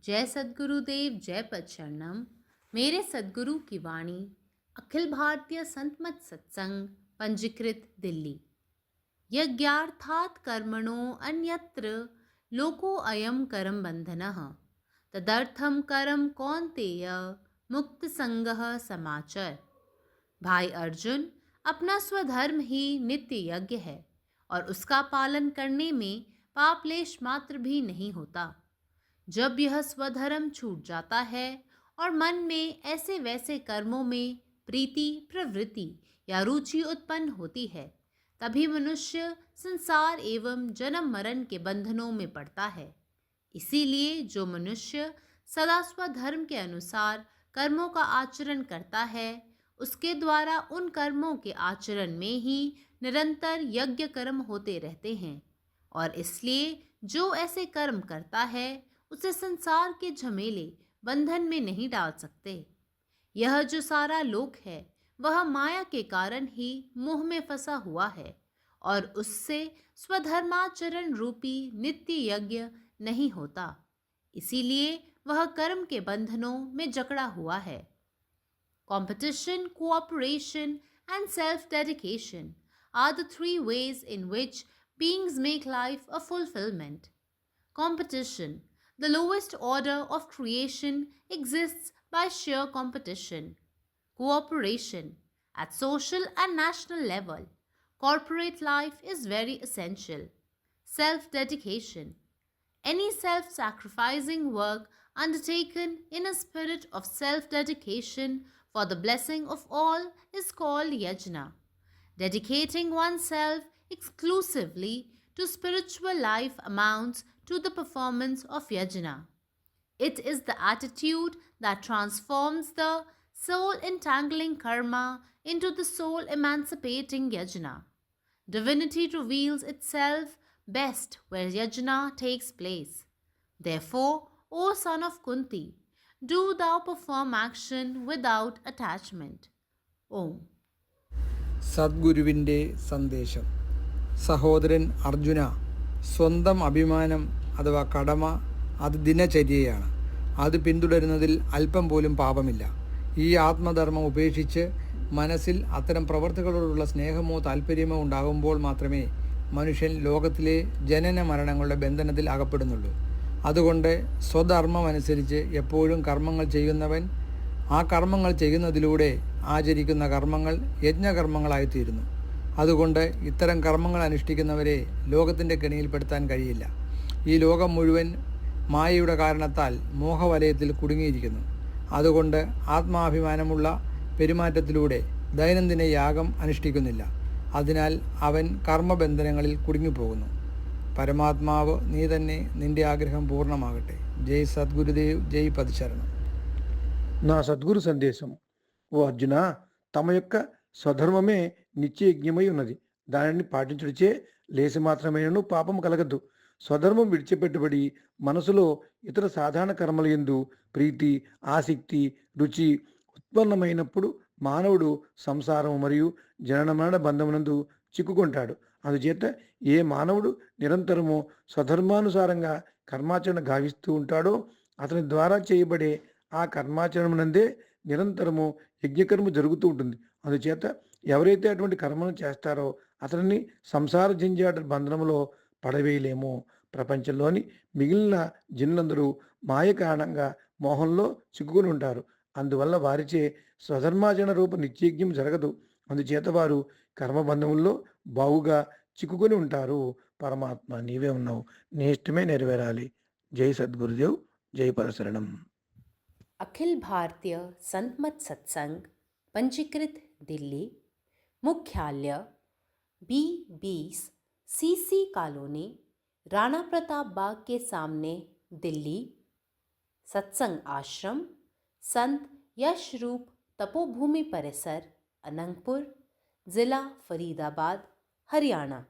जय सद्गुरुदेव, जय पदशरणम। मेरे सद्गुरु की वाणी, अखिल भारतीय संत मत सत्संग, पंजीकृत दिल्ली। यज्ञार्थात् कर्मणो अन्यत्र लोको अयम करम बंधनः, तदर्थम करम कौन्तेय मुक्त संगः समाचर। भाई अर्जुन, अपना स्वधर्म ही नित्य यज्ञ है और उसका पालन करने में पापलेश मात्र भी नहीं होता। जब यह स्वधर्म छूट जाता है और मन में ऐसे वैसे कर्मों में प्रीति, प्रवृत्ति या रुचि उत्पन्न होती है, तभी मनुष्य संसार एवं जन्म मरण के बंधनों में पड़ता है। इसीलिए जो मनुष्य सदा स्वधर्म के अनुसार कर्मों का आचरण करता है, उसके द्वारा उन कर्मों के आचरण में ही निरंतर यज्ञ कर्म होते रहते हैं। और इसलिए जो ऐसे कर्म करता है, उसे संसार के झमेले बंधन में नहीं डाल सकते। यह जो सारा लोक है, वह माया के कारण ही मोह में फंसा हुआ है और उससे स्वधर्माचरण रूपी नित्य यज्ञ नहीं होता। इसीलिए वह कर्म के बंधनों में जकड़ा हुआ है। Competition, cooperation, and self dedication are the three ways in which beings make life a fulfillment. Competition, the lowest order of creation, exists by sheer competition. Cooperation, at social and national level. Corporate life is very essential. Self dedication, any self sacrificing work undertaken in a spirit of self dedication for the blessing of all is called yajna. Dedicating oneself exclusively to spiritual life amounts to the performance of yajna. It is the attitude that transforms the soul entangling karma into the soul emancipating yajna. Divinity reveals itself best where yajna takes place. Therefore, O son of Kunti, do thou perform action without attachment. Om. സദ്ഗുരുവിൻ്റെ സന്ദേശം. സഹോദരൻ അർജുന, സ്വന്തം അഭിമാനം അഥവാ കടമ അത് ദിനചര്യയാണ്. അത് പിന്തുടരുന്നതിൽ അല്പം പോലും പാപമില്ല. ഈ ആത്മധർമ്മം ഉപേക്ഷിച്ച് മനസ്സിൽ അത്തരം പ്രവർത്തികളോടുള്ള സ്നേഹമോ താല്പര്യമോ ഉണ്ടാകുമ്പോൾ മാത്രമേ മനുഷ്യൻ ലോകത്തിലെ ജനന മരണങ്ങളുടെ ബന്ധനത്തിൽ അകപ്പെടുന്നുള്ളൂ. അതുകൊണ്ട് സ്വധർമ്മമനുസരിച്ച് എപ്പോഴും കർമ്മങ്ങൾ ചെയ്യുന്നവൻ ആ കർമ്മങ്ങൾ ചെയ്യുന്നതിലൂടെ ആചരിക്കുന്ന കർമ്മങ്ങൾ യജ്ഞകർമ്മങ്ങളായിത്തീരുന്നു. അതുകൊണ്ട് ഇത്തരം കർമ്മങ്ങൾ അനുഷ്ഠിക്കുന്നവരെ ലോകത്തിൻ്റെ കെണിയിൽപ്പെടുത്താൻ കഴിയില്ല. ഈ ലോകം മുഴുവൻ മായയുടെ കാരണത്താൽ മോഹവലയത്തിൽ കുടുങ്ങിയിരിക്കുന്നു. അതുകൊണ്ട് ആത്മാഭിമാനമുള്ള പെരുമാറ്റത്തിലൂടെ ദൈനംദിന യാഗം അനുഷ്ഠിക്കുന്നില്ല. അതിനാൽ അവൻ കർമ്മബന്ധനങ്ങളിൽ കുടുങ്ങിപ്പോകുന്നു. പരമാത്മാവ് നീ തന്നെ, നിന്റെ ആഗ്രഹം പൂർണ്ണമാകട്ടെ. ജയ് സദ്ഗുരുദേവ്, జై పదశరణం. నా సద్గురు సందేశం. ఓ అర్జున, తమ యొక్క స్వధర్మమే నిత్యయజ్ఞమై ఉన్నది. దానిని పాటించుడిచే లేసి మాత్రమేనూ పాపము కలగద్దు. స్వధర్మం విడిచిపెట్టుబడి మనసులో ఇతర సాధారణ కర్మల యందు ప్రీతి, ఆసక్తి, రుచి ఉత్పన్నమైనప్పుడు మానవుడు సంసారం మరియు జనన మరణ బంధమునందు చిక్కుకుంటాడు. అందుచేత ఏ మానవుడు నిరంతరము స్వధర్మానుసారంగా కర్మాచరణ గావిస్తూ ఉంటాడో అతని ద్వారా చేయబడే ఆ కర్మాచరణమునందే నిరంతరము యజ్ఞకర్మ జరుగుతూ ఉంటుంది. అందుచేత ఎవరైతే అటువంటి కర్మను చేస్తారో అతనిని సంసార జంజాట బంధనములో పడవేయలేము. ప్రపంచంలోని మిగిలిన జనులందరూ మాయ కారణంగా మోహంలో చిక్కుకుని ఉంటారు. అందువల్ల వారిచే స్వధర్మాచరణ రూప నిత్యయజ్ఞం జరగదు. అందుచేత వారు కర్మబంధముల్లో బావుగా చిక్కుకొని ఉంటారు. పరమాత్మ నీవే ఉన్నావు, నీ ఇష్టమే నెరవేరాలి. జై సద్గురుదేవ్, జై పరశరణం. अखिल भारतीय संत मत सत्संग, पंजीकृत दिल्ली। मुख्यालय B20 CC colony, Rana Pratap Bagh के सामने, दिल्ली। सत्संग आश्रम संत यशरूप तपोभूमि परिसर, अनंगपुर, जिला फरीदाबाद, हरियाणा।